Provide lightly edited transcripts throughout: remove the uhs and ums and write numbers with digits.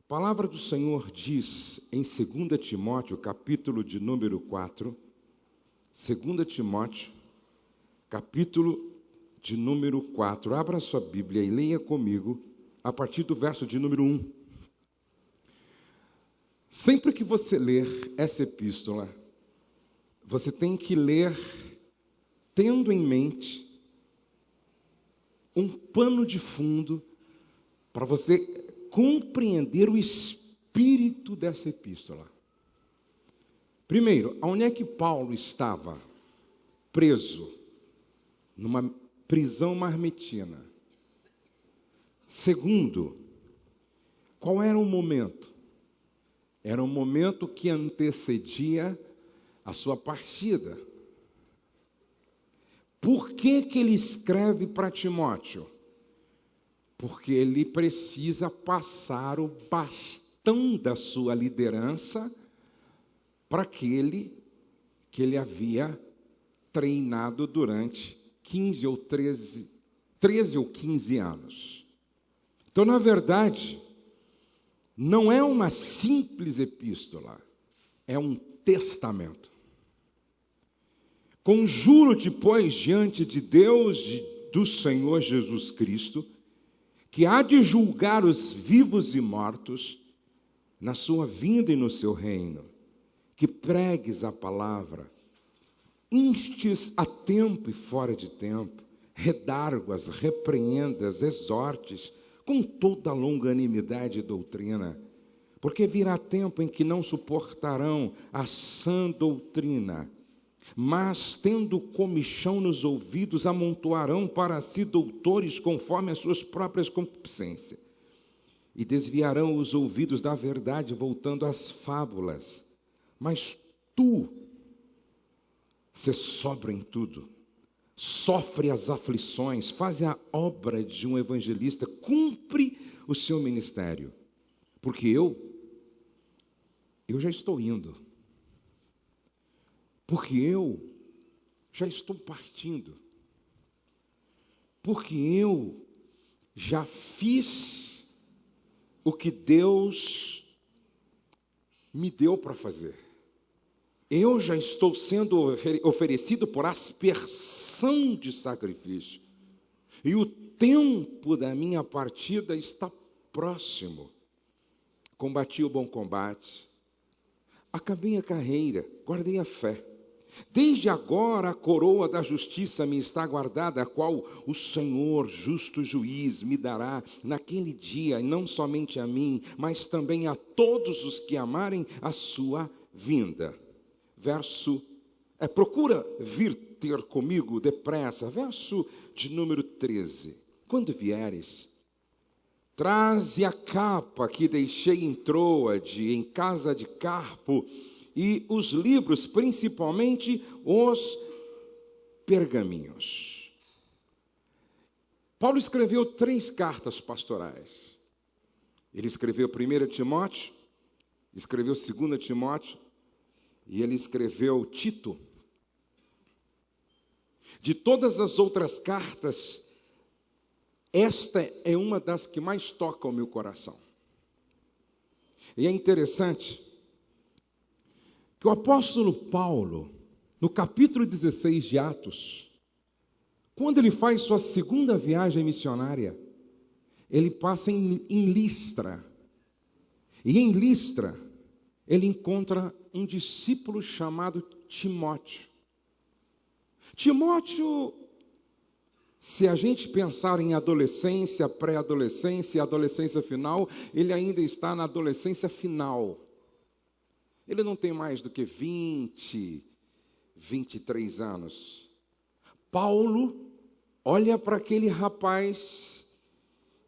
A palavra do Senhor diz em 2 Timóteo, capítulo de número 4, 2 Timóteo, capítulo de número 4. Abra sua Bíblia e leia comigo a partir do verso de número 1. Sempre que você ler essa epístola, você tem que ler tendo em mente um pano de fundo para você compreender o espírito dessa epístola. Primeiro, onde é que Paulo estava preso? Numa prisão marmetina. Segundo, qual era o momento? Era um momento que antecedia a sua partida. Por que ele escreve para Timóteo? Porque ele precisa passar o bastão da sua liderança para aquele que ele havia treinado durante 13 ou 15 anos. Então, na verdade, não é uma simples epístola, é um testamento. Conjuro-te, pois, diante de Deus e do Senhor Jesus Cristo, que há de julgar os vivos e mortos na sua vinda e no seu reino, que pregues a palavra, instes a tempo e fora de tempo, redarguas, repreendas, exortes, com toda a longanimidade e doutrina, porque virá tempo em que não suportarão a sã doutrina, mas, tendo comichão nos ouvidos, amontoarão para si doutores conforme as suas próprias concupiscências, e desviarão os ouvidos da verdade, voltando às fábulas. Mas tu, se sobra em tudo, sofre as aflições, faz a obra de um evangelista, cumpre o seu ministério, porque eu já estou indo. Porque eu já estou partindo. Porque eu já fiz o que Deus me deu para fazer. Eu já estou sendo oferecido por aspersão de sacrifício. E o tempo da minha partida está próximo. Combati o bom combate. Acabei a carreira, guardei a fé. Desde agora a coroa da justiça me está guardada, a qual o Senhor, justo juiz, me dará naquele dia, e não somente a mim, mas também a todos os que amarem a sua vinda. Procura vir ter comigo depressa. Verso de número 13. Quando vieres, traze a capa que deixei em Troade, em casa de Carpo, e os livros, principalmente os pergaminhos. Paulo escreveu 3 cartas pastorais. Ele escreveu 1 Timóteo, escreveu 2 Timóteo, e ele escreveu Tito. De todas as outras cartas, esta é uma das que mais toca o meu coração. E é interessante que o apóstolo Paulo, no capítulo 16 de Atos, quando ele faz sua segunda viagem missionária, ele passa em Listra. E em Listra, ele encontra um discípulo chamado Timóteo. Timóteo, se a gente pensar em adolescência, pré-adolescência e adolescência final, ele ainda está na adolescência final. Ele não tem mais do que 23 anos. Paulo olha para aquele rapaz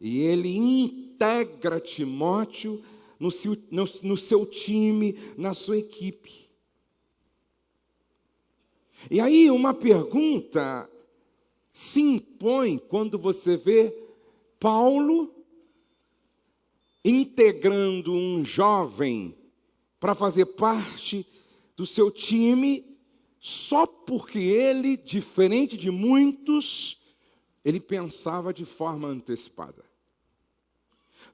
e ele integra Timóteo no seu time, na sua equipe. E aí uma pergunta se impõe quando você vê Paulo integrando um jovem para fazer parte do seu time, só porque ele, diferente de muitos, ele pensava de forma antecipada.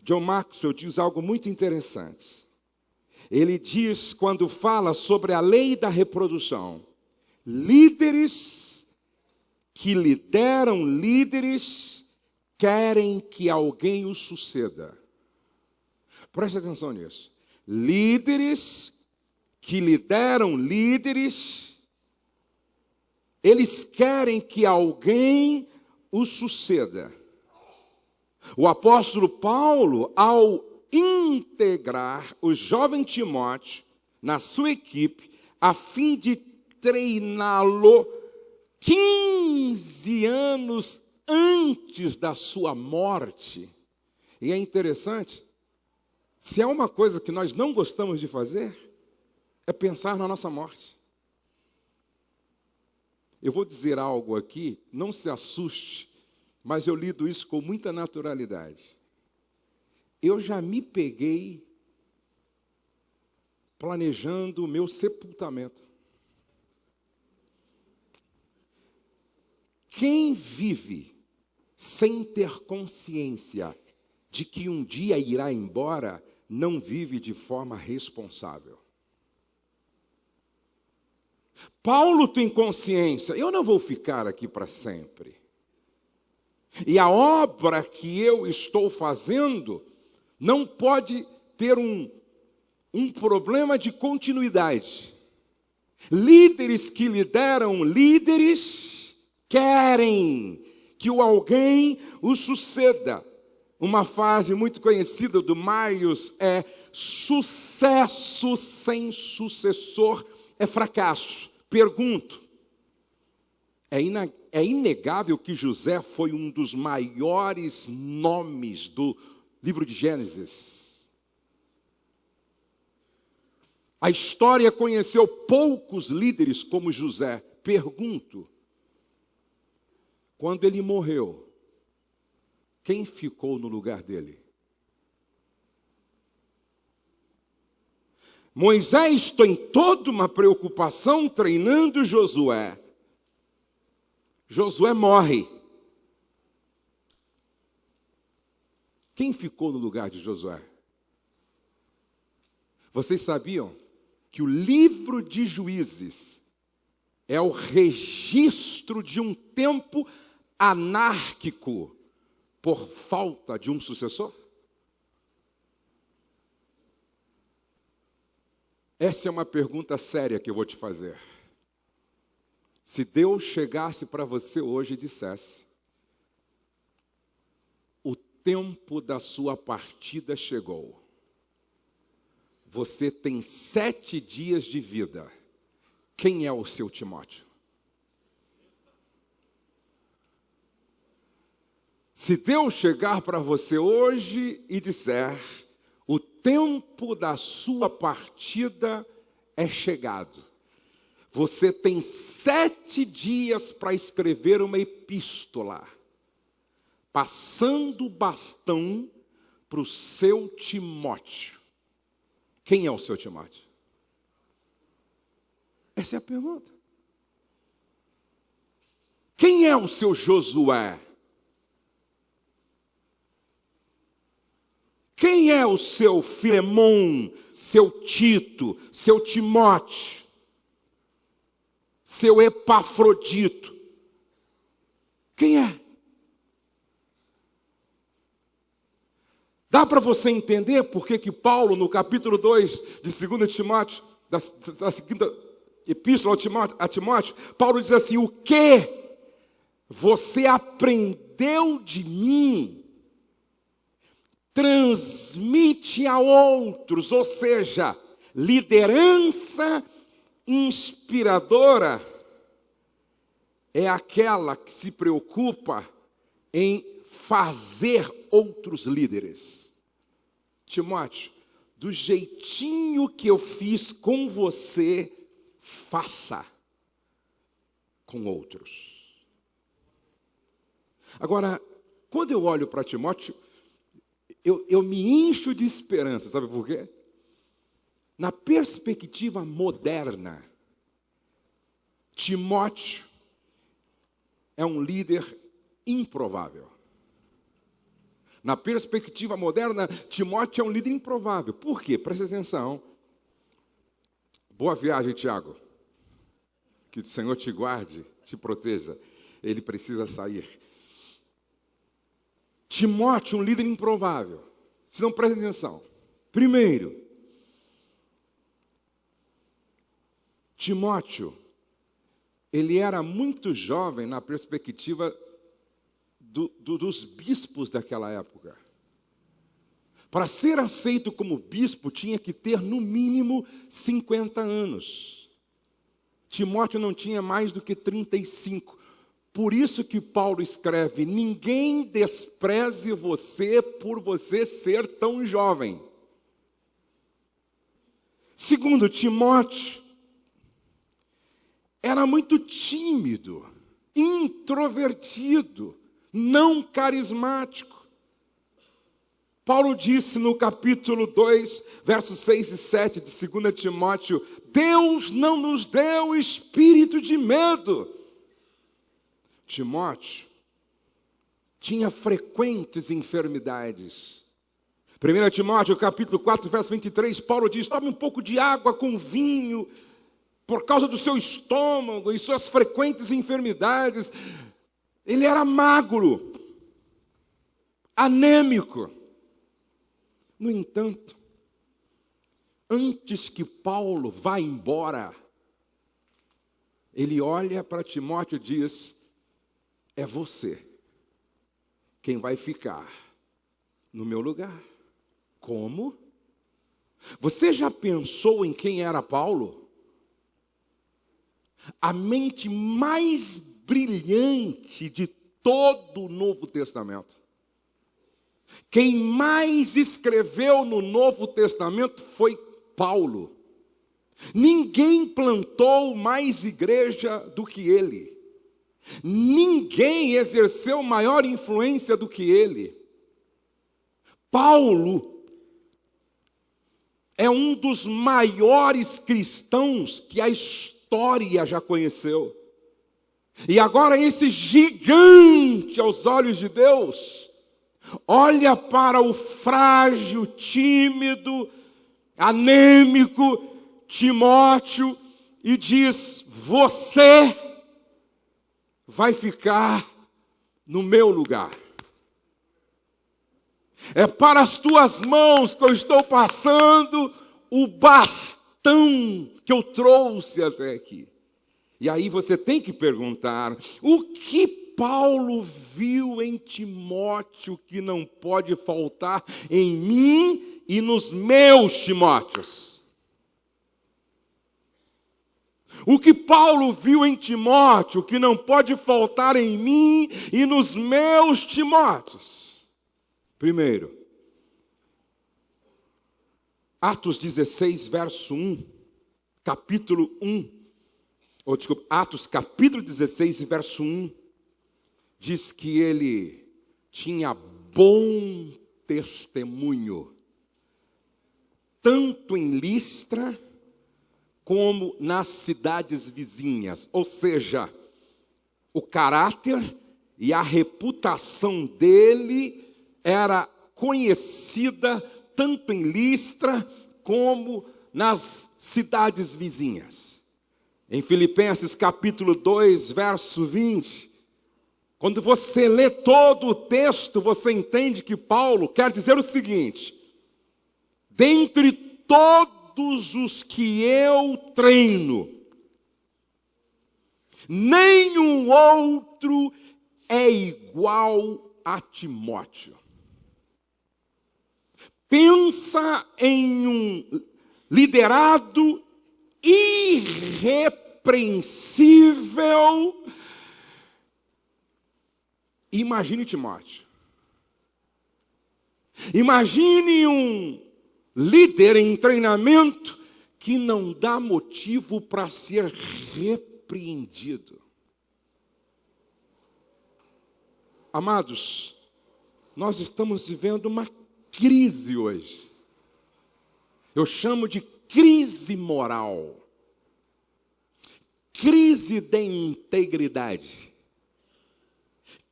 John Maxwell diz algo muito interessante. Ele diz, quando fala sobre a lei da reprodução, líderes que lideram líderes querem que alguém os suceda. Preste atenção nisso. Líderes que lideram líderes, eles querem que alguém os suceda. O apóstolo Paulo, ao integrar o jovem Timóteo na sua equipe, a fim de treiná-lo 15 anos antes da sua morte. E é interessante, se há uma coisa que nós não gostamos de fazer, é pensar na nossa morte. Eu vou dizer algo aqui, não se assuste, mas eu lido isso com muita naturalidade. Eu já me peguei planejando o meu sepultamento. Quem vive sem ter consciência de que um dia irá embora, não vive de forma responsável. Paulo tem consciência, eu não vou ficar aqui para sempre. E a obra que eu estou fazendo não pode ter um problema de continuidade. Líderes que lideram líderes querem que alguém os suceda. Uma frase muito conhecida do Myers é: sucesso sem sucessor é fracasso. Pergunto, é inegável que José foi um dos maiores nomes do livro de Gênesis. A história conheceu poucos líderes como José. Pergunto, quando ele morreu, quem ficou no lugar dele? Moisés tem toda uma preocupação treinando Josué. Josué morre. Quem ficou no lugar de Josué? Vocês sabiam que o livro de Juízes é o registro de um tempo anárquico por falta de um sucessor? Essa é uma pergunta séria que eu vou te fazer. Se Deus chegasse para você hoje e dissesse: o tempo da sua partida chegou, você tem 7 dias de vida, quem é o seu Timóteo? Se Deus chegar para você hoje e disser: o tempo da sua partida é chegado, você tem 7 dias para escrever uma epístola, passando o bastão para o seu Timóteo. Quem é o seu Timóteo? Essa é a pergunta. Quem é o seu Josué? Quem é o seu Filemão, seu Tito, seu Timóteo, seu Epafrodito? Quem é? Dá para você entender por que Paulo, no capítulo 2 de 2 Timóteo, da segunda epístola a Timóteo, Paulo diz assim: o que você aprendeu de mim, transmite a outros, ou seja, liderança inspiradora é aquela que se preocupa em fazer outros líderes. Timóteo, do jeitinho que eu fiz com você, faça com outros. Agora, quando eu olho para Timóteo, eu me encho de esperança, sabe por quê? Na perspectiva moderna, Timóteo é um líder improvável. Na perspectiva moderna, Timóteo é um líder improvável. Por quê? Presta atenção. Boa viagem, Tiago. Que o Senhor te guarde, te proteja. Ele precisa sair. Timóteo, um líder improvável. Se não, presta atenção. Primeiro, Timóteo, ele era muito jovem na perspectiva dos bispos daquela época. Para ser aceito como bispo, tinha que ter no mínimo 50 anos. Timóteo não tinha mais do que 35. Por isso que Paulo escreve: ninguém despreze você por você ser tão jovem. Segundo, Timóteo era muito tímido, introvertido, não carismático. Paulo disse no capítulo 2, versos 6 e 7 de 2 Timóteo: Deus não nos deu espírito de medo. Timóteo tinha frequentes enfermidades. 1 Timóteo, capítulo 4, verso 23, Paulo diz: tome um pouco de água com vinho, por causa do seu estômago e suas frequentes enfermidades. Ele era magro, anêmico. No entanto, antes que Paulo vá embora, ele olha para Timóteo e diz: é você quem vai ficar no meu lugar. Como? Você já pensou em quem era Paulo? A mente mais brilhante de todo o Novo Testamento. Quem mais escreveu no Novo Testamento foi Paulo. Ninguém plantou mais igreja do que ele. Ninguém exerceu maior influência do que ele. Paulo é um dos maiores cristãos que a história já conheceu. E agora esse gigante aos olhos de Deus olha para o frágil, tímido, anêmico Timóteo e diz: você vai ficar no meu lugar. É para as tuas mãos que eu estou passando o bastão que eu trouxe até aqui. E aí você tem que perguntar: o que Paulo viu em Timóteo que não pode faltar em mim e nos meus Timóteos? O que Paulo viu em Timóteo que não pode faltar em mim e nos meus Timóteos? Primeiro, Atos 16, verso 1, capítulo 1, Atos capítulo 16, verso 1, diz que ele tinha bom testemunho, tanto em Listra como nas cidades vizinhas. Ou seja, o caráter e a reputação dele era conhecida tanto em Listra como nas cidades vizinhas. Em Filipenses capítulo 2, verso 20, quando você lê todo o texto, você entende que Paulo quer dizer o seguinte: dentre todos os que eu treino, nenhum outro é igual a Timóteo. Pensa em um liderado irrepreensível. Imagine Timóteo. Imagine um líder em treinamento que não dá motivo para ser repreendido. Amados, nós estamos vivendo uma crise hoje. Eu chamo de crise moral. Crise da integridade.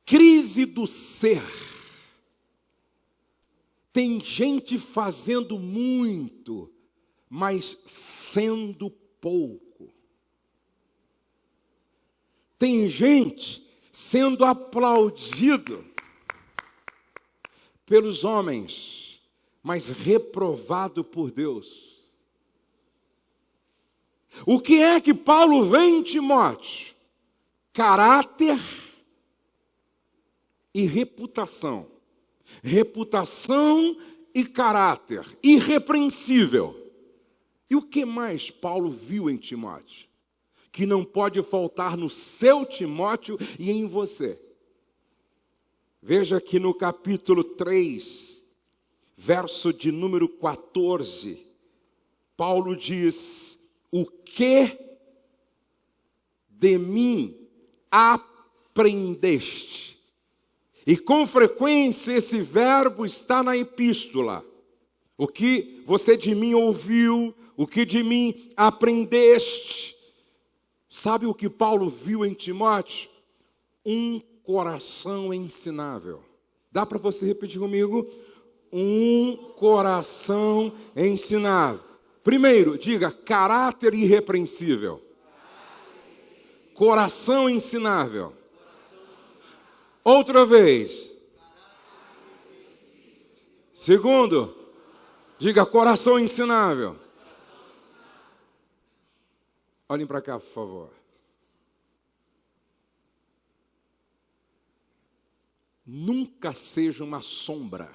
Crise do ser. Tem gente fazendo muito, mas sendo pouco. Tem gente sendo aplaudido pelos homens, mas reprovado por Deus. O que é que Paulo vê em Timóteo? Caráter e reputação. Reputação e caráter irrepreensível. E o que mais Paulo viu em Timóteo? Que não pode faltar no seu Timóteo e em você. Veja que no capítulo 3, verso de número 14, Paulo diz: o que de mim aprendeste? E com frequência esse verbo está na epístola. O que você de mim ouviu, o que de mim aprendeste. Sabe o que Paulo viu em Timóteo? Um coração ensinável. Dá para você repetir comigo? Um coração ensinável. Primeiro, diga, caráter irrepreensível. Coração ensinável. Outra vez. Segundo, diga, coração ensinável. Olhem para cá, por favor. Nunca seja uma sombra.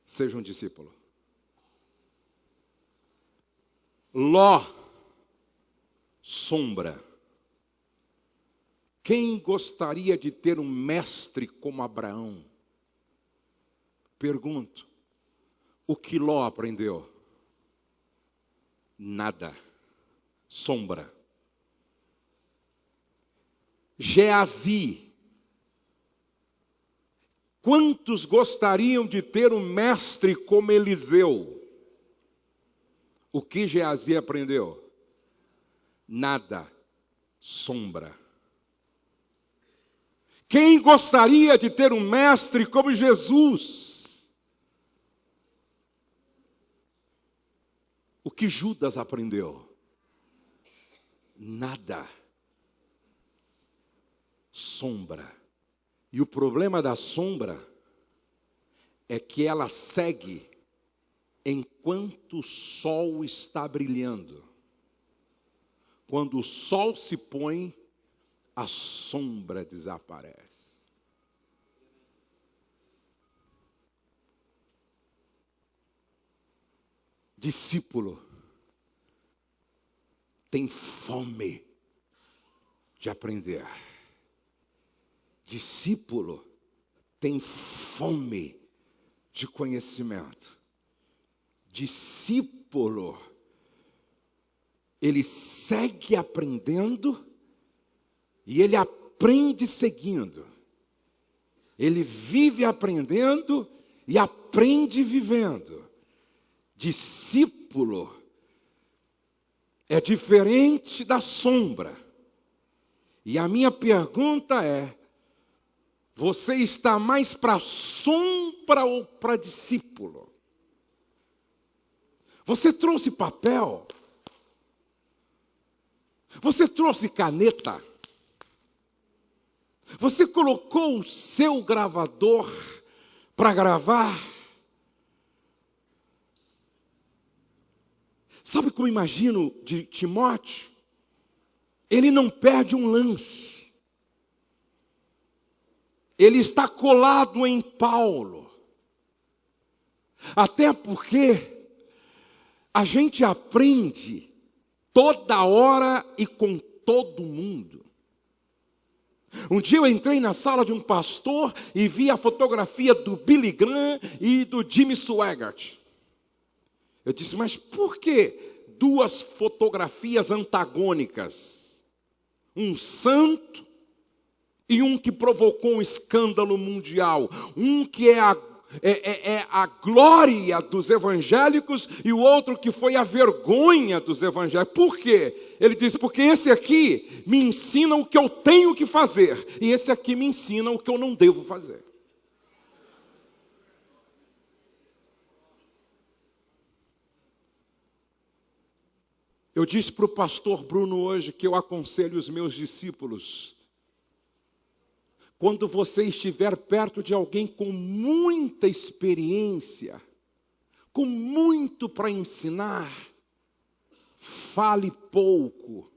Seja um discípulo. Ló, sombra. Quem gostaria de ter um mestre como Abraão? Pergunto, o que Ló aprendeu? Nada. Sombra. Geazi. Quantos gostariam de ter um mestre como Eliseu? O que Geazi aprendeu? Nada. Sombra. Quem gostaria de ter um mestre como Jesus? O que Judas aprendeu? Nada. Sombra. E o problema da sombra é que ela segue enquanto o sol está brilhando. Quando o sol se põe, a sombra desaparece. Discípulo tem fome de aprender. Discípulo tem fome de conhecimento. Discípulo, ele segue aprendendo e ele aprende seguindo. Ele vive aprendendo e aprende vivendo. Discípulo é diferente da sombra. E a minha pergunta é: você está mais para sombra ou para discípulo? Você trouxe papel? Você trouxe caneta? Você colocou o seu gravador para gravar? Sabe como imagino de Timóteo? Ele não perde um lance. Ele está colado em Paulo. Até porque a gente aprende toda hora e com todo mundo. Um dia eu entrei na sala de um pastor e vi a fotografia do Billy Graham e do Jimmy Swaggart. Eu disse, mas por que duas fotografias antagônicas? Um santo e um que provocou um escândalo mundial. Um que é a glória dos evangélicos e o outro que foi a vergonha dos evangélicos. Por quê? Ele disse, porque esse aqui me ensina o que eu tenho que fazer e esse aqui me ensina o que eu não devo fazer. Eu disse para o pastor Bruno hoje que eu aconselho os meus discípulos: quando você estiver perto de alguém com muita experiência, com muito para ensinar, fale pouco,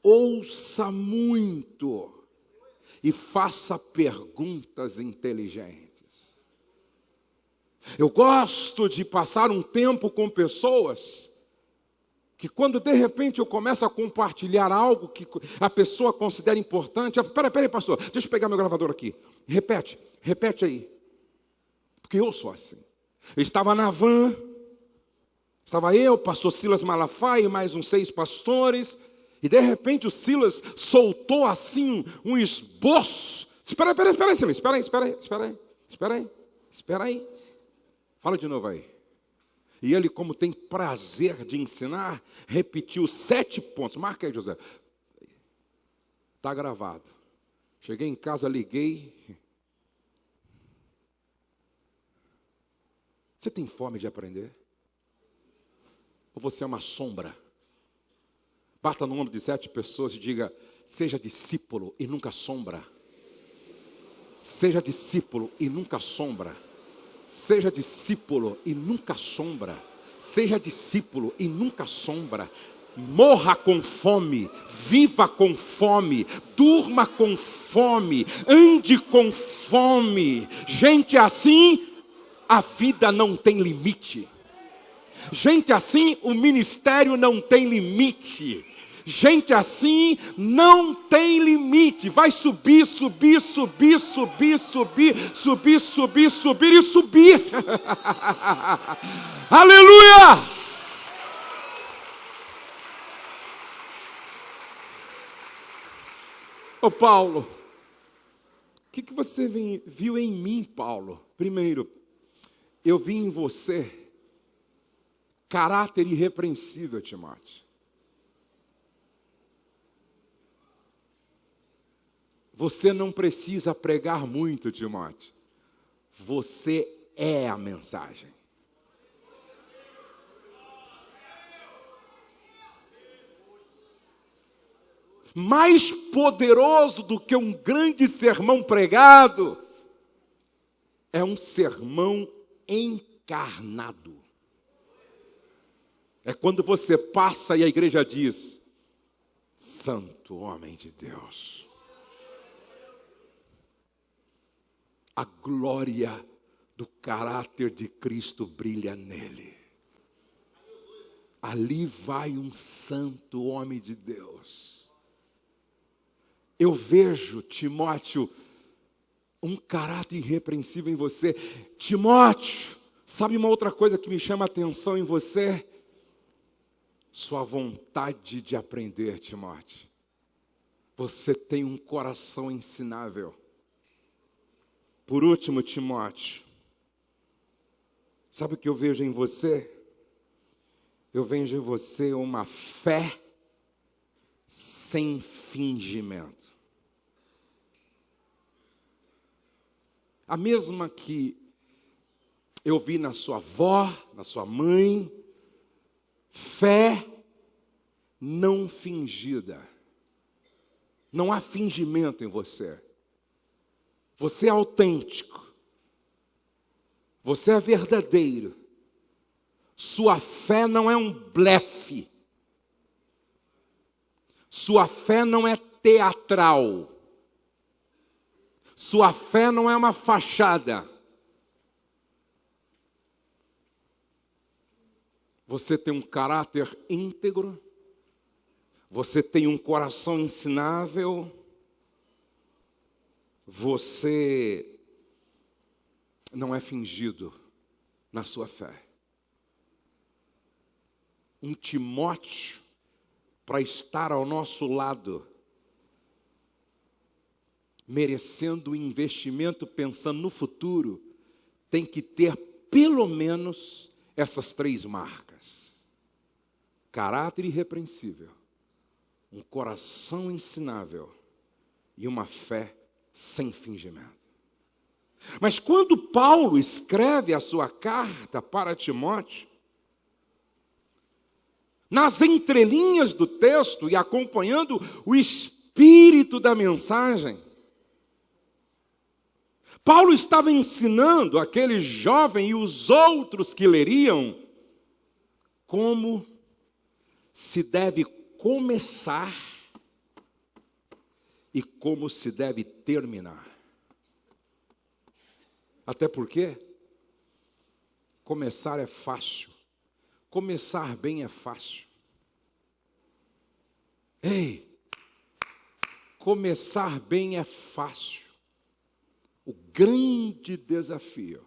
ouça muito e faça perguntas inteligentes. Eu gosto de passar um tempo com pessoas que quando de repente eu começo a compartilhar algo que a pessoa considera importante, peraí, pastor, deixa eu pegar meu gravador aqui. Repete aí. Porque eu sou assim. Eu estava na van, estava eu, pastor Silas Malafaia e mais uns 6 pastores, e de repente o Silas soltou assim um esboço. Espera aí, Silas, espera aí. Fala de novo aí. E ele, como tem prazer de ensinar, repetiu 7 pontos. Marca aí, José. Está gravado. Cheguei em casa, liguei. Você tem fome de aprender? Ou você é uma sombra? Bata no ombro de 7 pessoas e diga: seja discípulo e nunca sombra. Seja discípulo e nunca sombra. Seja discípulo e nunca sombra. Seja discípulo e nunca sombra. Morra com fome, viva com fome, durma com fome, ande com fome. Gente assim, a vida não tem limite. Gente assim, o ministério não tem limite. Gente assim não tem limite. Vai subir e subir. Aleluia! Ô Paulo, o que você viu em mim, Paulo? Primeiro, eu vi em você caráter irrepreensível, Timóteo. Você não precisa pregar muito, Timóteo. Você é a mensagem. Mais poderoso do que um grande sermão pregado é um sermão encarnado. É quando você passa e a igreja diz: Santo homem de Deus. A glória do caráter de Cristo brilha nele. Ali vai um santo homem de Deus. Eu vejo, Timóteo, um caráter irrepreensível em você. Timóteo, sabe uma outra coisa que me chama a atenção em você? Sua vontade de aprender, Timóteo. Você tem um coração ensinável. Por último, Timóteo, sabe o que eu vejo em você? Eu vejo em você uma fé sem fingimento. A mesma que eu vi na sua avó, na sua mãe, fé não fingida. Não há fingimento em você. Você é autêntico. Você é verdadeiro. Sua fé não é um blefe. Sua fé não é teatral. Sua fé não é uma fachada. Você tem um caráter íntegro. Você tem um coração ensinável. Você não é fingido na sua fé. Um Timóteo, para estar ao nosso lado, merecendo o investimento, pensando no futuro, tem que ter pelo menos essas 3 marcas: caráter irrepreensível, um coração ensinável e uma fé sem fingimento. Mas quando Paulo escreve a sua carta para Timóteo, nas entrelinhas do texto e acompanhando o espírito da mensagem, Paulo estava ensinando aquele jovem e os outros que leriam como se deve começar e como se deve terminar. Até porque começar é fácil. Começar bem é fácil. Ei, começar bem é fácil. O grande desafio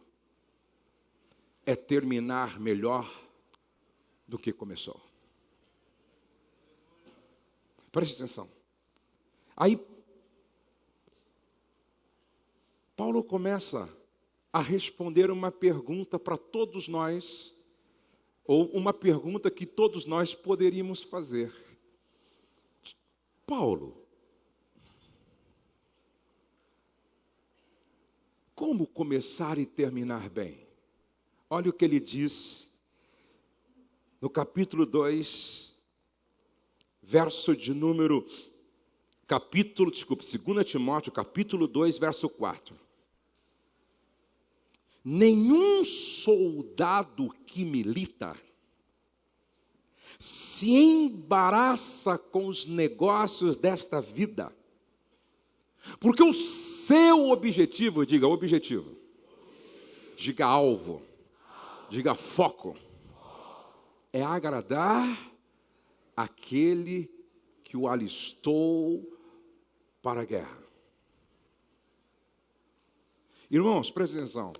é terminar melhor do que começou. Preste atenção. Aí, Paulo começa a responder uma pergunta para todos nós, ou uma pergunta que todos nós poderíamos fazer. Paulo, como começar e terminar bem? Olha o que ele diz no capítulo 2, verso de número, 2 Timóteo, capítulo 2, verso 4. Nenhum soldado que milita se embaraça com os negócios desta vida, porque o seu objetivo, diga objetivo, diga alvo, diga foco, é agradar aquele que o alistou para a guerra. Irmãos, presta atenção.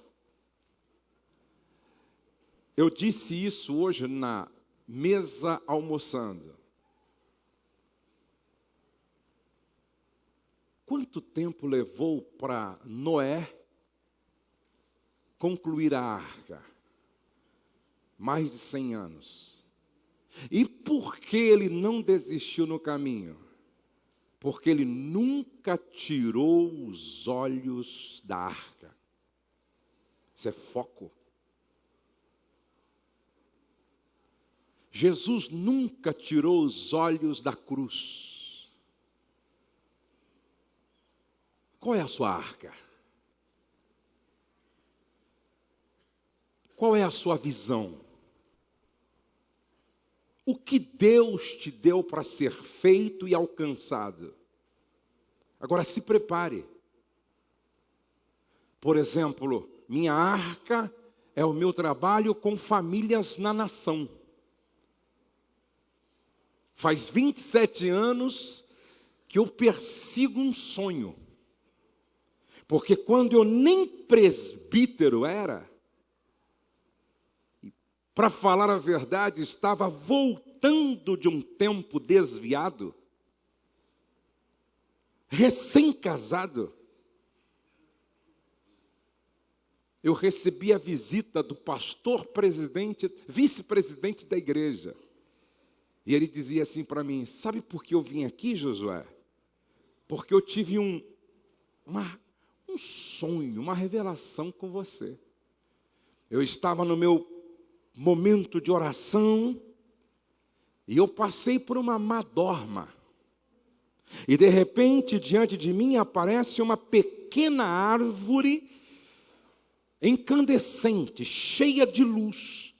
Eu disse isso hoje na mesa almoçando. Quanto tempo levou para Noé concluir a arca? Mais de 100 anos. E por que ele não desistiu no caminho? Porque ele nunca tirou os olhos da arca. Isso é foco. Jesus nunca tirou os olhos da cruz. Qual é a sua arca? Qual é a sua visão? O que Deus te deu para ser feito e alcançado? Agora se prepare. Por exemplo, minha arca é o meu trabalho com famílias na nação. Faz 27 anos que eu persigo um sonho. Porque quando eu nem presbítero era, para falar a verdade, estava voltando de um tempo desviado, recém-casado, eu recebi a visita do pastor presidente, vice-presidente da igreja. E ele dizia assim para mim: sabe por que eu vim aqui, Josué? Porque eu tive um sonho, uma revelação com você. Eu estava no meu momento de oração e eu passei por uma má dorma. E de repente, diante de mim aparece uma pequena árvore incandescente, cheia de luz.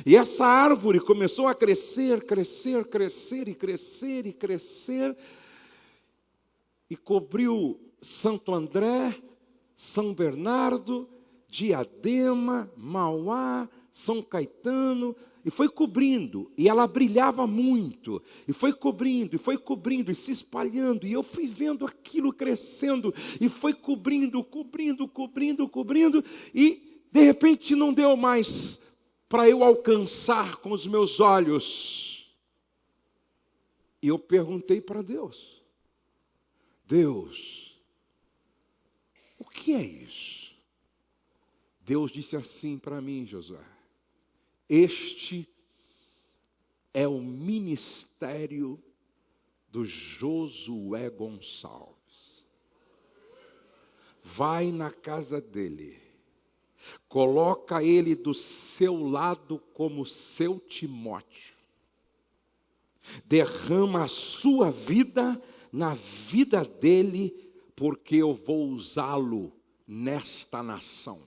E essa árvore começou a crescer, crescer, crescer e crescer e crescer, e cobriu Santo André, São Bernardo, Diadema, Mauá, São Caetano, e foi cobrindo, e ela brilhava muito, e foi cobrindo, e se espalhando, e eu fui vendo aquilo crescendo, e foi cobrindo, e de repente não deu mais para eu alcançar com os meus olhos. E eu perguntei para Deus: Deus, o que é isso? Deus disse assim para mim: Josué, este é o ministério do Josué Gonçalves. Vai na casa dele, coloca ele do seu lado como seu Timóteo, derrama a sua vida na vida dele, porque eu vou usá-lo nesta nação,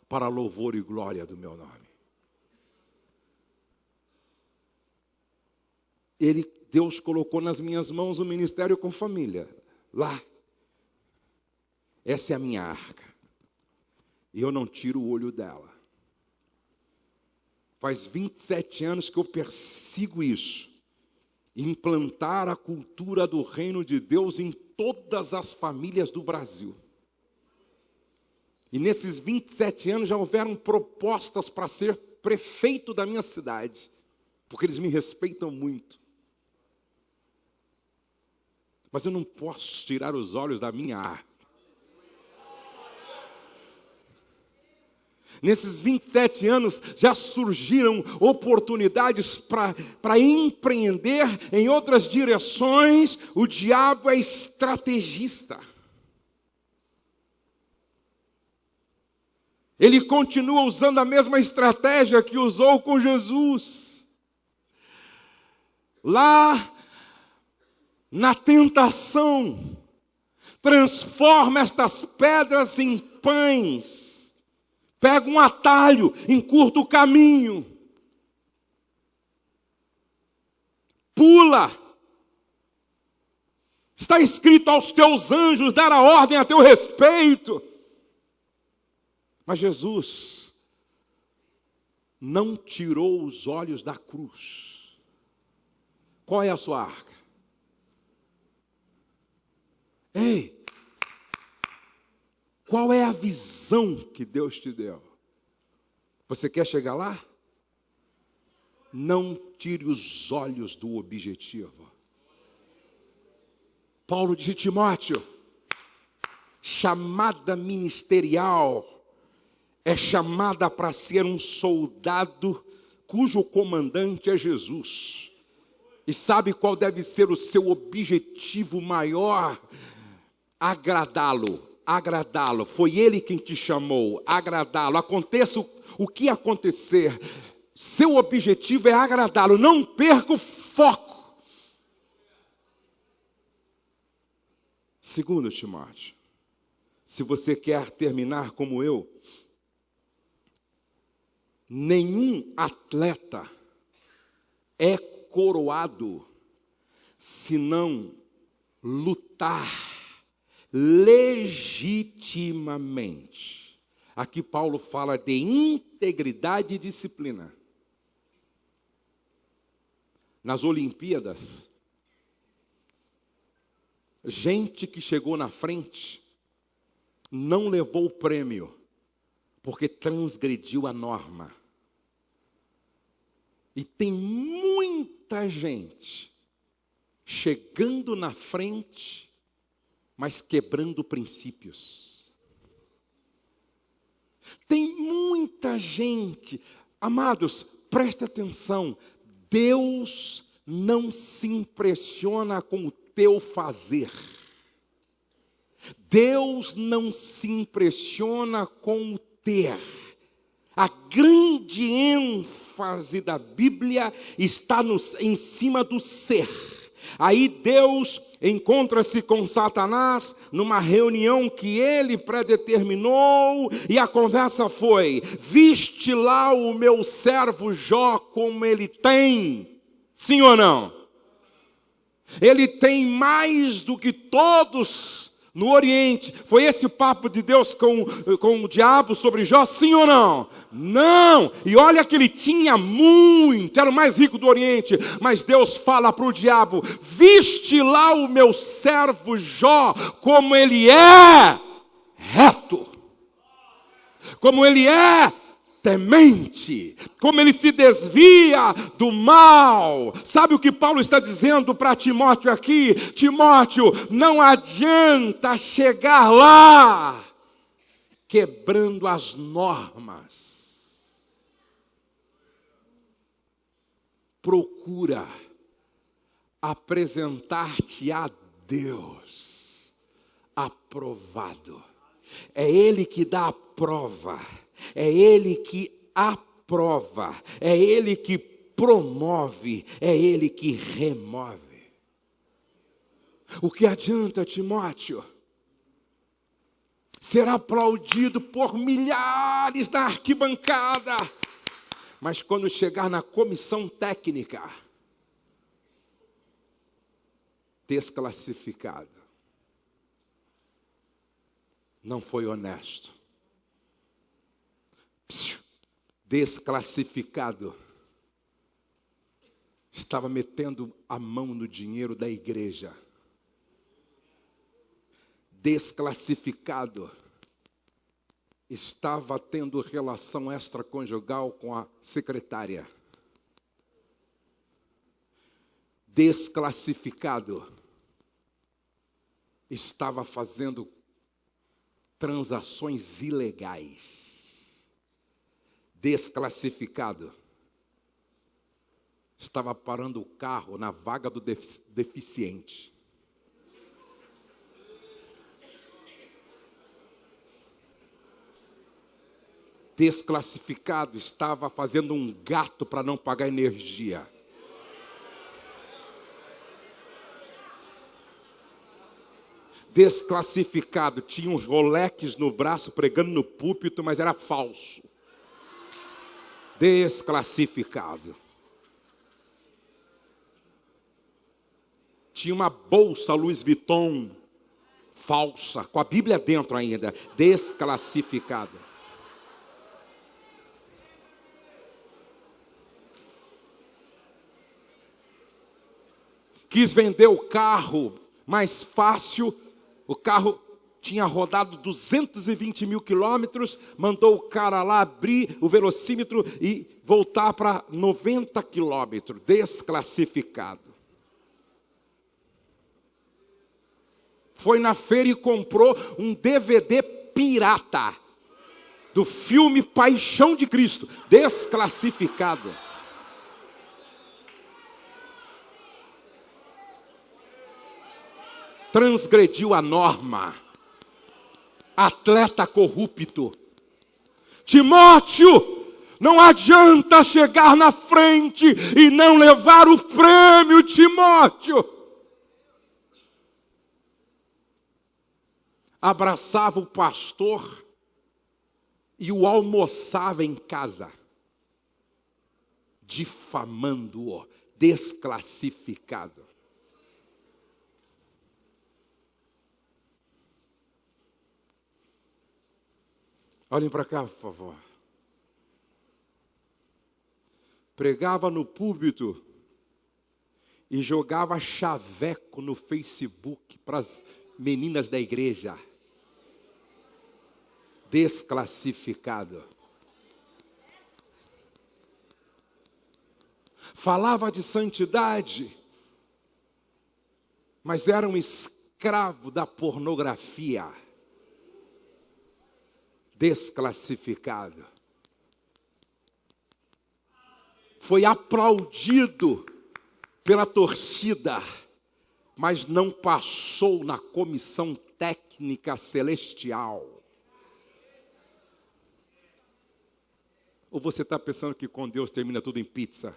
para louvor e glória do meu nome. Deus colocou nas minhas mãos o ministério com família, lá. Essa é a minha arca, e eu não tiro o olho dela. Faz 27 anos que eu persigo isso, implantar a cultura do reino de Deus em todas as famílias do Brasil. E nesses 27 anos já houveram propostas para ser prefeito da minha cidade, porque eles me respeitam muito. Mas eu não posso tirar os olhos da minha arca. Nesses 27 anos já surgiram oportunidades para empreender em outras direções. O diabo é estrategista. Ele continua usando a mesma estratégia que usou com Jesus. Lá na tentação, transforma estas pedras em pães. Pega um atalho, encurta o caminho. Pula. Está escrito aos teus anjos dar a ordem a teu respeito. Mas Jesus não tirou os olhos da cruz. Qual é a sua arca? Ei! Qual é a visão que Deus te deu? Você quer chegar lá? Não tire os olhos do objetivo. Paulo disse: Timóteo, chamada ministerial é chamada para ser um soldado cujo comandante é Jesus. E sabe qual deve ser o seu objetivo maior? Agradá-lo. Agradá-lo, foi Ele quem te chamou, agradá-lo, aconteça o que acontecer, seu objetivo é agradá-lo, não perca o foco. Segundo, Timóteo, se você quer terminar como eu, nenhum atleta é coroado se não lutar legitimamente. Aqui Paulo fala de integridade e disciplina. Nas Olimpíadas, gente que chegou na frente não levou o prêmio, porque transgrediu a norma. E tem muita gente chegando na frente, mas quebrando princípios. Tem muita gente, amados, preste atenção, Deus não se impressiona com o teu fazer. Deus não se impressiona com o ter. A grande ênfase da Bíblia está em cima do ser. Aí Deus encontra-se com Satanás numa reunião que ele predeterminou, e a conversa foi: viste lá o meu servo Jó como ele tem? Sim ou não? Ele tem mais do que todos no Oriente. Foi esse papo de Deus com o diabo sobre Jó, sim ou não? Não! E olha que ele tinha muito, era o mais rico do Oriente. Mas Deus fala para o diabo: viste lá o meu servo Jó, como ele é reto, como ele é temente, como ele se desvia do mal. Sabe o que Paulo está dizendo para Timóteo aqui? Timóteo, não adianta chegar lá quebrando as normas. Procura apresentar-te a Deus aprovado. É Ele que dá a prova. É Ele que aprova, é Ele que promove, é Ele que remove. O que adianta, Timóteo, ser aplaudido por milhares na arquibancada, mas quando chegar na comissão técnica, desclassificado, não foi honesto, desclassificado, estava metendo a mão no dinheiro da igreja, desclassificado, estava tendo relação extraconjugal com a secretária, desclassificado, estava fazendo transações ilegais, desclassificado, estava parando o carro na vaga do deficiente. Desclassificado, estava fazendo um gato para não pagar energia. Desclassificado, tinha um Rolex no braço pregando no púlpito, mas era falso. Desclassificado. Tinha uma bolsa Louis Vuitton falsa, com a Bíblia dentro ainda. Desclassificado. Quis vender o carro mais fácil, o carro tinha rodado 220 mil quilômetros, mandou o cara lá abrir o velocímetro e voltar para 90 quilômetros, desclassificado. Foi na feira e comprou um DVD pirata, do filme Paixão de Cristo, desclassificado. Transgrediu a norma, atleta corrupto. Timóteo, não adianta chegar na frente e não levar o prêmio, Timóteo. Abraçava o pastor e o almoçava em casa, difamando-o, desclassificado. Olhem para cá, por favor. Pregava no púlpito e jogava chaveco no Facebook para as meninas da igreja. Desclassificado. Falava de santidade, mas era um escravo da pornografia. Desclassificado. Foi aplaudido pela torcida, mas não passou na comissão técnica celestial. Ou você está pensando que com Deus termina tudo em pizza?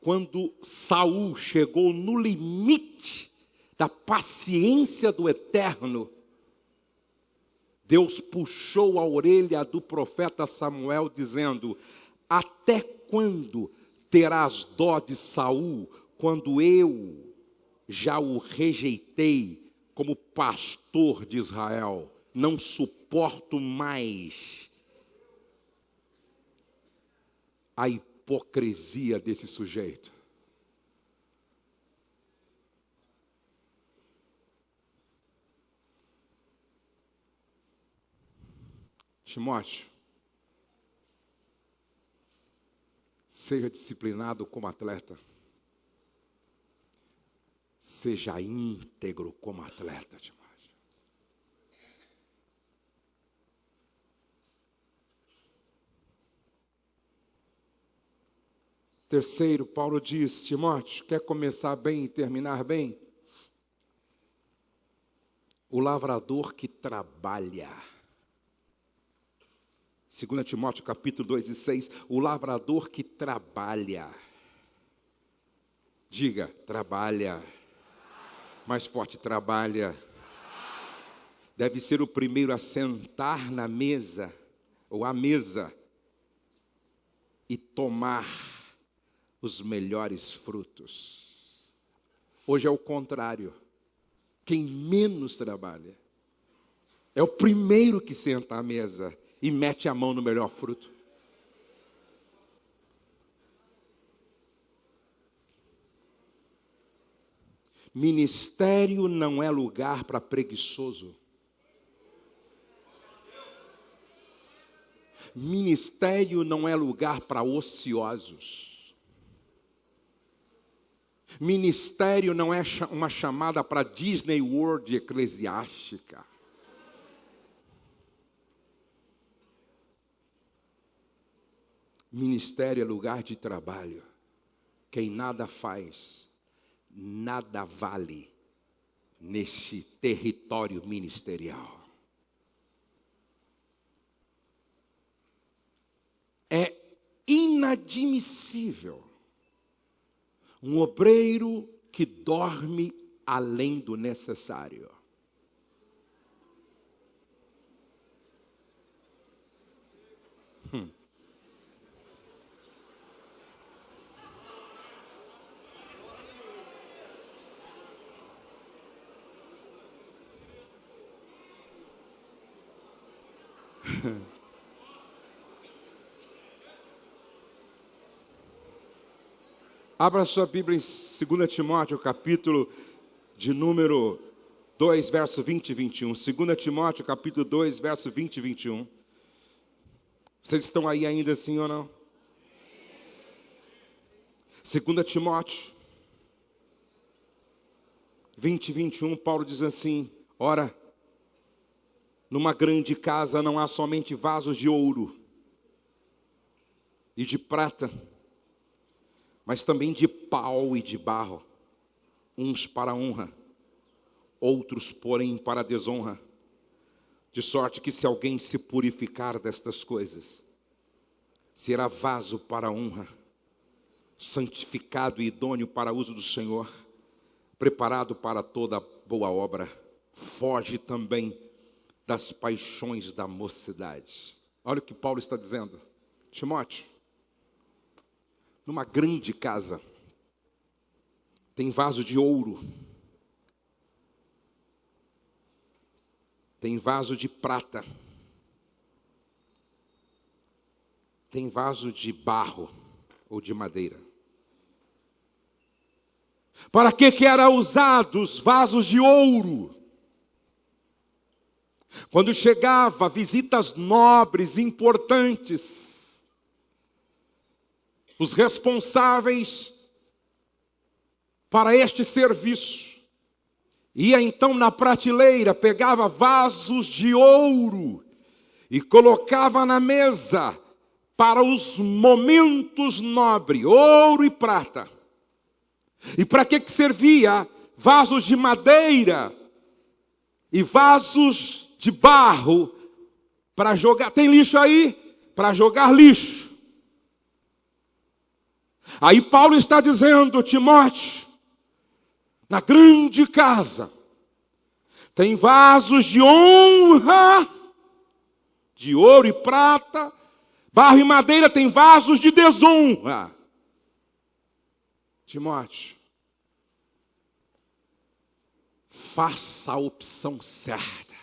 Quando Saul chegou no limite da paciência do Eterno, Deus puxou a orelha do profeta Samuel, dizendo: até quando terás dó de Saul, quando eu já o rejeitei como pastor de Israel? Não suporto mais a hipocrisia desse sujeito. Timóteo, seja disciplinado como atleta. Seja íntegro como atleta, Timóteo. Terceiro, Paulo diz: Timóteo, quer começar bem e terminar bem? O lavrador que trabalha 2 Timóteo capítulo 2 e 6, o lavrador que trabalha. Diga, trabalha. Mais forte, trabalha. Deve ser o primeiro a sentar na mesa, ou à mesa, e tomar os melhores frutos. Hoje é o contrário. Quem menos trabalha é o primeiro que senta à mesa e mete a mão no melhor fruto. Ministério não é lugar para preguiçoso. Ministério não é lugar para ociosos. Ministério não é uma chamada para Disney World eclesiástica. Ministério é lugar de trabalho. Quem nada faz, nada vale nesse território ministerial. É inadmissível um obreiro que dorme além do necessário. Abra sua Bíblia em 2 Timóteo, capítulo de número 2, verso 20 e 21. 2 Timóteo, capítulo 2, verso 20 e 21. Vocês estão aí ainda assim ou não? 2 Timóteo 20 e 21, Paulo diz assim: ora, numa grande casa não há somente vasos de ouro e de prata, mas também de pau e de barro, uns para honra, outros, porém, para desonra. De sorte que se alguém se purificar destas coisas, será vaso para honra, santificado e idôneo para uso do Senhor, preparado para toda boa obra. Foge também das paixões da mocidade. Olha o que Paulo está dizendo. Timóteo, numa grande casa, tem vaso de ouro, tem vaso de prata, tem vaso de barro ou de madeira. Para que eram usados vasos de ouro? Quando chegava visitas nobres, importantes, os responsáveis para este serviço ia então na prateleira, pegava vasos de ouro e colocava na mesa para os momentos nobres, ouro e prata. E para que servia vasos de madeira e vasos de barro? Para jogar, tem lixo aí? Para jogar lixo. Aí Paulo está dizendo, Timóteo, na grande casa, tem vasos de honra, de ouro e prata, barro e madeira, tem vasos de desonra. Timóteo, faça a opção certa,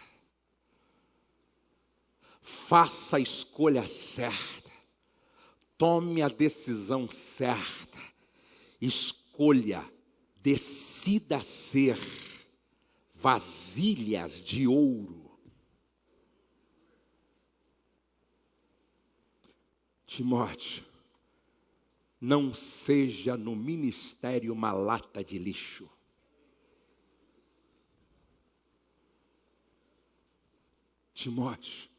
faça a escolha certa, tome a decisão certa, escolha, decida ser vasilhas de ouro. Timóteo, não seja no ministério uma lata de lixo. Timóteo,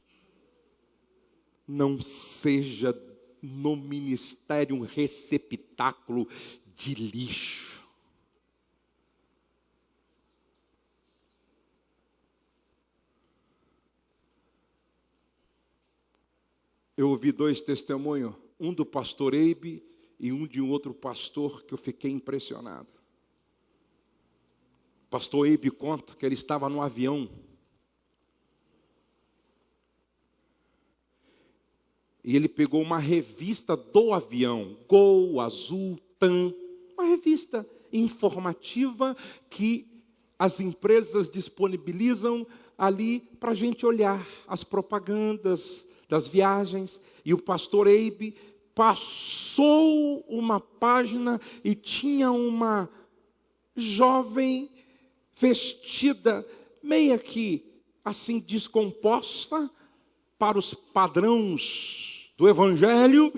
não seja no ministério um receptáculo de lixo. Eu ouvi dois testemunhos, um do pastor Eibe e um de um outro pastor que eu fiquei impressionado. O pastor Eibe conta que ele estava no avião. E ele pegou uma revista do avião, Gol, Azul, TAM, uma revista informativa que as empresas disponibilizam ali para a gente olhar as propagandas das viagens. E o pastor Eibe passou uma página e tinha uma jovem vestida meio que assim descomposta para os padrões do Evangelho,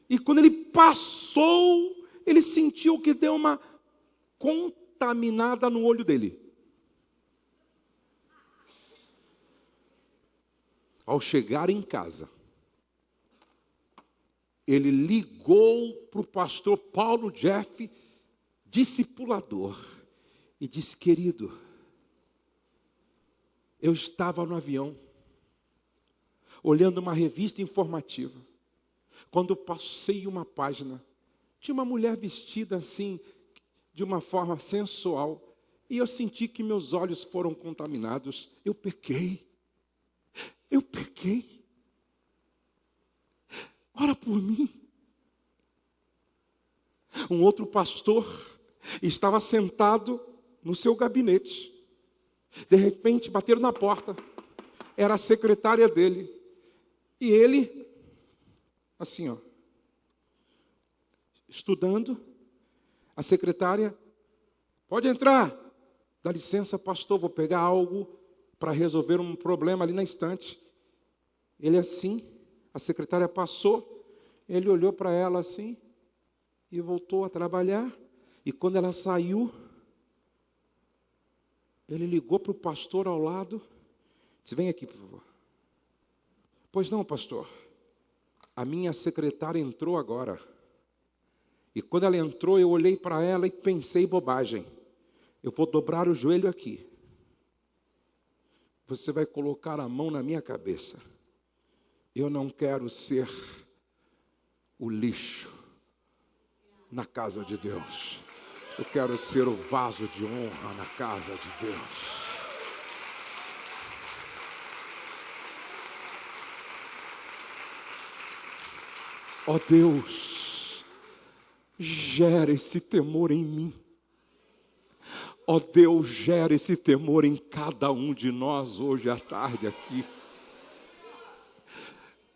e quando ele passou, ele sentiu que deu uma contaminada no olho dele. Ao chegar em casa, ele ligou para o pastor Paulo Jeff, discipulador, e disse: querido, eu estava no avião, olhando uma revista informativa, quando passei uma página, tinha uma mulher vestida assim, de uma forma sensual, e eu senti que meus olhos foram contaminados. Eu pequei. Ora por mim. Um outro pastor estava sentado no seu gabinete. De repente, bateram na porta. Era a secretária dele. E ele, assim, estudando. A secretária: pode entrar. Dá licença, pastor, vou pegar algo para resolver um problema ali na estante. Ele assim, a secretária passou, ele olhou para ela assim, e voltou a trabalhar. E quando ela saiu, ele ligou para o pastor ao lado, disse: vem aqui, por favor. Pois não, pastor, a minha secretária entrou agora. E quando ela entrou, eu olhei para ela e pensei bobagem. Eu vou dobrar o joelho aqui. Você vai colocar a mão na minha cabeça. Eu não quero ser o lixo na casa de Deus. Eu quero ser o vaso de honra na casa de Deus. Ó Deus, gera esse temor em mim. Ó Deus, gera esse temor em cada um de nós hoje à tarde aqui.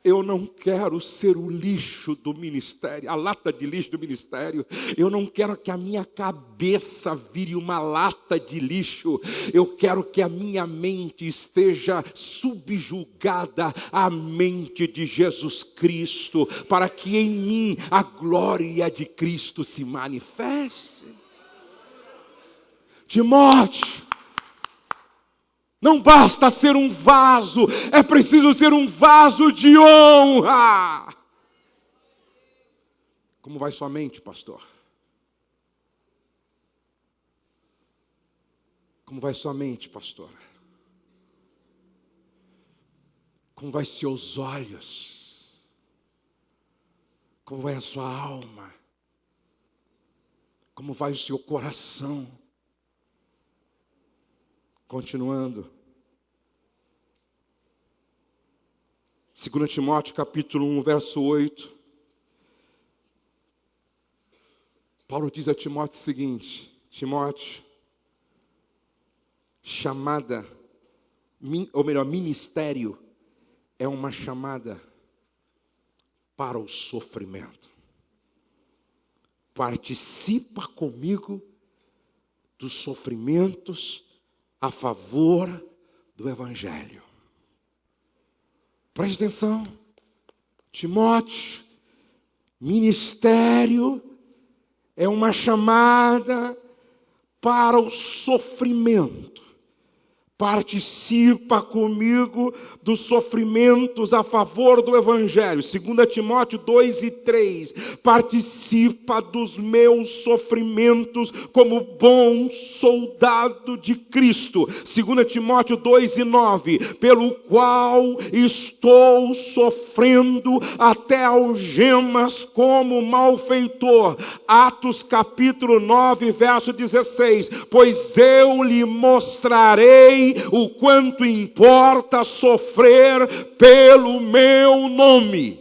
Eu não quero ser o lixo do ministério, a lata de lixo do ministério. Eu não quero que a minha cabeça vire uma lata de lixo. Eu quero que a minha mente esteja subjugada à mente de Jesus Cristo, para que em mim a glória de Cristo se manifeste. Timóteo, não basta ser um vaso, é preciso ser um vaso de honra. Como vai sua mente, pastor? Como vai sua mente, pastor? Como vai seus olhos? Como vai a sua alma? Como vai o seu coração? Continuando. 2 Timóteo capítulo 1, verso 8. Paulo diz a Timóteo o seguinte: Timóteo, chamada, ou melhor, ministério, é uma chamada para o sofrimento. Participa comigo dos sofrimentos a favor do Evangelho. Preste atenção, Timóteo, ministério é uma chamada para o sofrimento, participa comigo dos sofrimentos a favor do Evangelho. 2 Timóteo 2 e 3. Participa dos meus sofrimentos como bom soldado de Cristo. 2 Timóteo 2 e 9. Pelo qual estou sofrendo até algemas como malfeitor. Atos capítulo 9, verso 16. Pois eu lhe mostrarei o quanto importa sofrer pelo meu nome.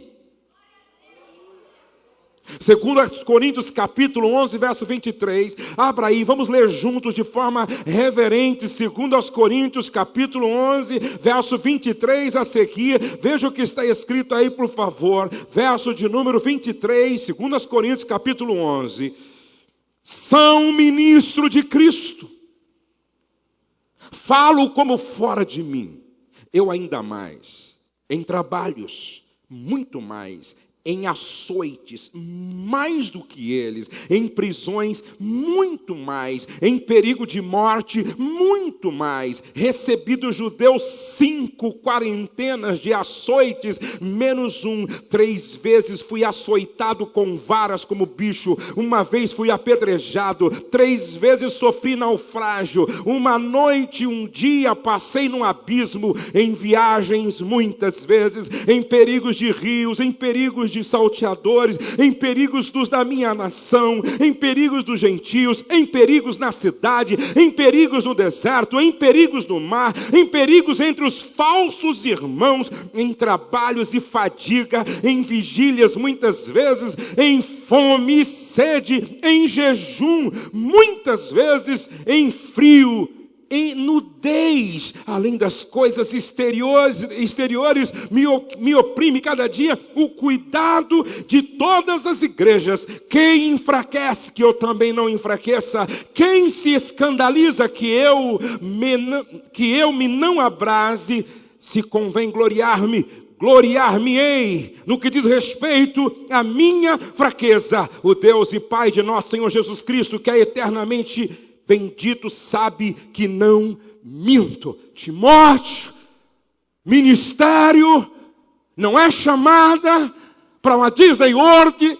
2 Coríntios capítulo 11, verso 23. Abra aí, vamos ler juntos de forma reverente. 2 Coríntios capítulo 11, verso 23 a seguir. Veja o que está escrito aí, por favor. Verso de número 23, 2 Coríntios capítulo 11. São ministro de Cristo. Falo como fora de mim, eu ainda mais, em trabalhos, muito mais, em açoites, mais do que eles, em prisões, muito mais, em perigo de morte, muito mais, recebi dos judeus 5 quarentenas de açoites, menos um, 3 vezes fui açoitado com varas como bicho, uma vez fui apedrejado, 3 vezes sofri naufrágio, uma noite, um dia passei num abismo, em viagens muitas vezes, em perigos de rios, em perigos de salteadores, em perigos dos da minha nação, em perigos dos gentios, em perigos na cidade, em perigos no deserto, em perigos no mar, em perigos entre os falsos irmãos, em trabalhos e fadiga, em vigílias muitas vezes, em fome e sede, em jejum, muitas vezes em frio, em nudez, além das coisas exteriores me oprime cada dia o cuidado de todas as igrejas. Quem enfraquece, que eu também não enfraqueça. Quem se escandaliza, que eu me não abrase. Se convém gloriar-me, gloriar-me-ei no que diz respeito à minha fraqueza. O Deus e Pai de nosso Senhor Jesus Cristo, que é eternamente bendito, sabe que não minto. Timóteo, ministério não é chamada para uma Disney World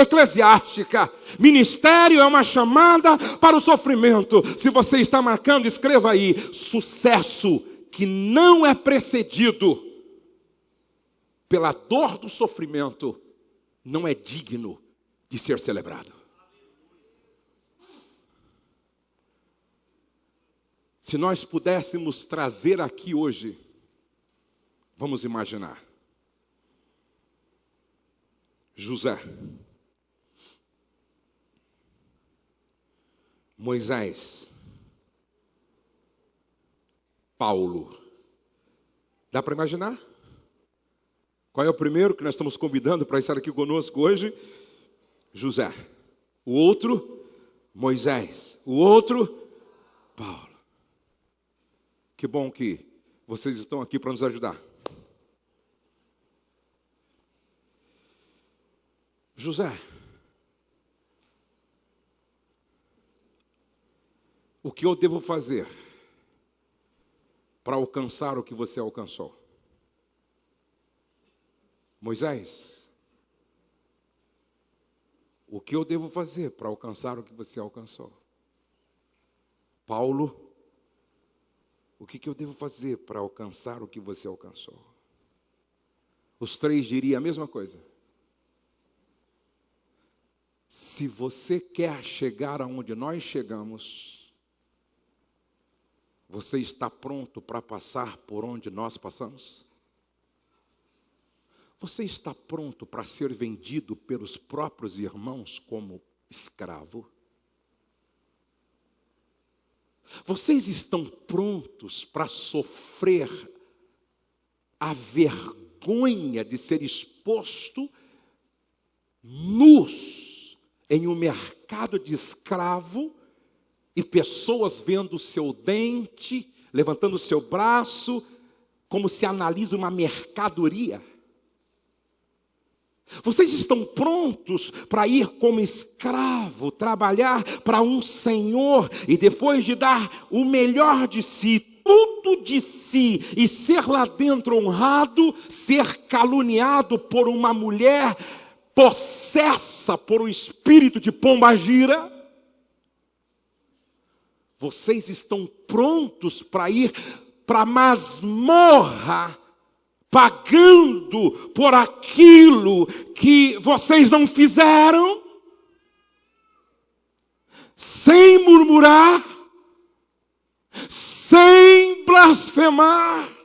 eclesiástica. Ministério é uma chamada para o sofrimento. Se você está marcando, escreva aí: sucesso que não é precedido pela dor do sofrimento não é digno de ser celebrado. Se nós pudéssemos trazer aqui hoje, vamos imaginar, José, Moisés, Paulo. Dá para imaginar? Qual é o primeiro que nós estamos convidando para estar aqui conosco hoje? José. O outro, Moisés. O outro, Paulo. Que bom que vocês estão aqui para nos ajudar. José, o que eu devo fazer para alcançar o que você alcançou? Moisés, o que eu devo fazer para alcançar o que você alcançou? Paulo, o que eu devo fazer para alcançar o que você alcançou? Os três diriam a mesma coisa. Se você quer chegar aonde nós chegamos, você está pronto para passar por onde nós passamos? Você está pronto para ser vendido pelos próprios irmãos como escravo? Vocês estão prontos para sofrer a vergonha de ser exposto nus em um mercado de escravo e pessoas vendo o seu dente, levantando o seu braço, como se analisa uma mercadoria? Vocês estão prontos para ir como escravo, trabalhar para um senhor e depois de dar o melhor de si, tudo de si, e ser lá dentro honrado, ser caluniado por uma mulher possessa por um espírito de pombagira? Vocês estão prontos para ir para a masmorra, pagando por aquilo que vocês não fizeram, sem murmurar, sem blasfemar?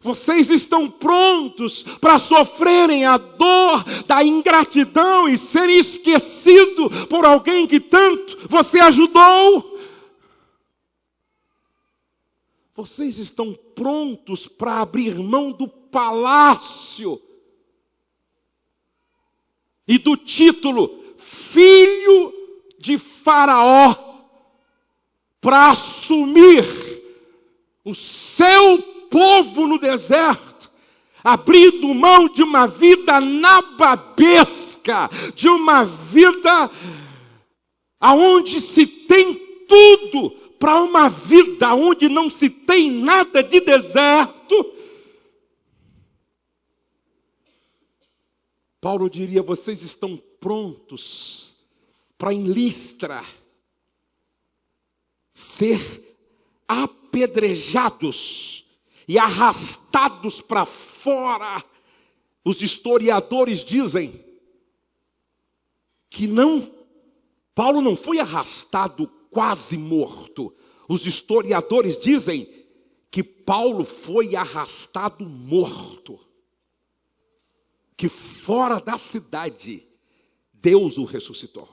Vocês estão prontos para sofrerem a dor da ingratidão e serem esquecidos por alguém que tanto você ajudou? Vocês estão prontos para abrir mão do palácio e do título filho de Faraó para assumir o seu povo no deserto, abrindo mão de uma vida nababesca, de uma vida aonde se tem tudo, para uma vida onde não se tem nada de deserto? Paulo diria: vocês estão prontos para em Listra ser apedrejados e arrastados para fora. Os historiadores dizem que Paulo não foi arrastado quase morto. Os historiadores dizem que Paulo foi arrastado morto, que fora da cidade Deus o ressuscitou.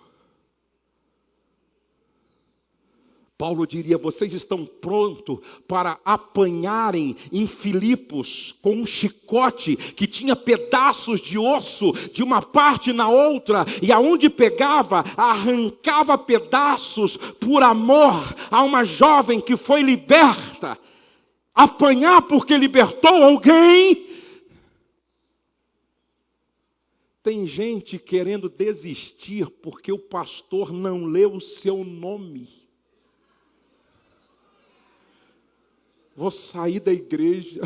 Paulo diria: vocês estão prontos para apanharem em Filipos com um chicote que tinha pedaços de osso de uma parte na outra, e aonde pegava, arrancava pedaços por amor a uma jovem que foi liberta. Apanhar porque libertou alguém. Tem gente querendo desistir porque o pastor não leu o seu nome. Vou sair da igreja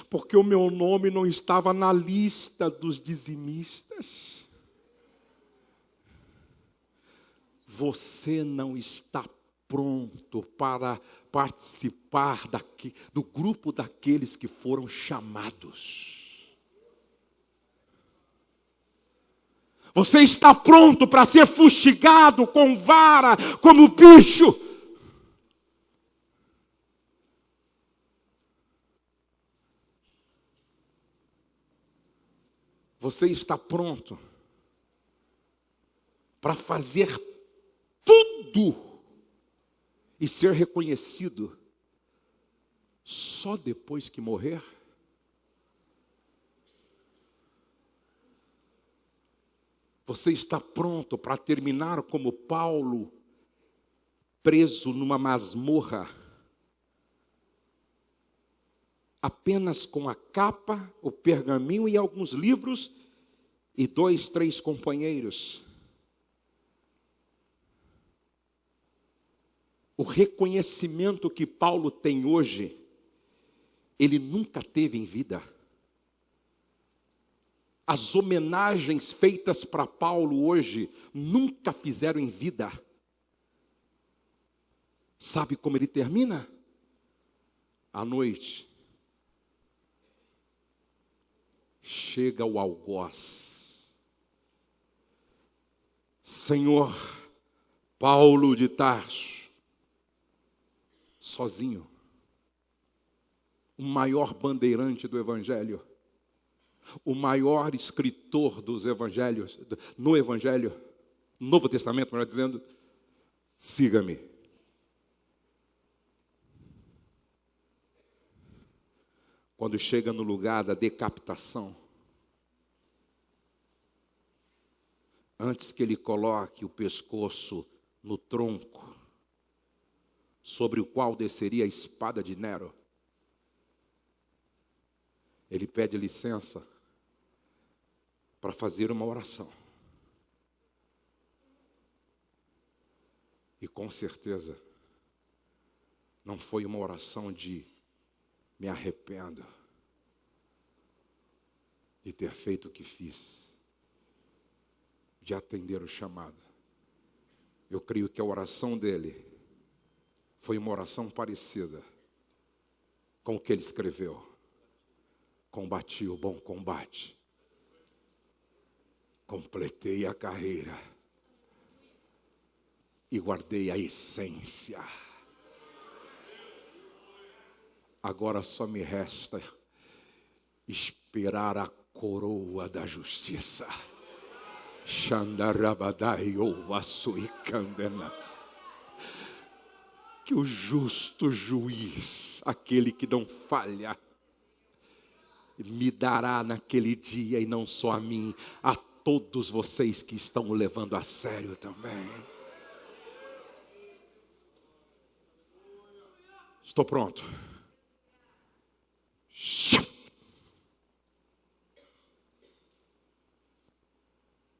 porque o meu nome não estava na lista dos dizimistas. Você não está pronto para participar do grupo daqueles que foram chamados. Você está pronto para ser fustigado com vara como bicho? Você está pronto para fazer tudo e ser reconhecido só depois que morrer? Você está pronto para terminar como Paulo, preso numa masmorra, apenas com a capa, o pergaminho e alguns livros e 2, 3 companheiros? O reconhecimento que Paulo tem hoje, ele nunca teve em vida. As homenagens feitas para Paulo hoje, nunca fizeram em vida. Sabe como ele termina? À noite, chega o algoz: Senhor Paulo de Tarso, sozinho, o maior bandeirante do Evangelho, o maior escritor dos Evangelhos, no Evangelho, Novo Testamento, melhor dizendo, siga-me. Quando chega no lugar da decapitação, antes que ele coloque o pescoço no tronco, sobre o qual desceria a espada de Nero, ele pede licença para fazer uma oração. E com certeza, não foi uma oração de me arrependo de ter feito o que fiz, de atender o chamado. Eu creio que a oração dele foi uma oração parecida com o que ele escreveu. Combati o bom combate, completei a carreira e guardei a essência. Agora só me resta esperar a coroa da justiça. Xandarabadai ouvasui candenas. Que o justo juiz, aquele que não falha, me dará naquele dia, e não só a mim, a todos vocês que estão o levando a sério também. Estou pronto.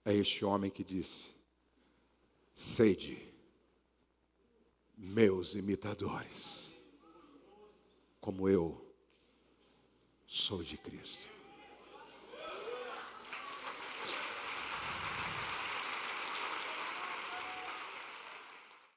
É este homem que disse: sede meus imitadores, como eu sou de Cristo.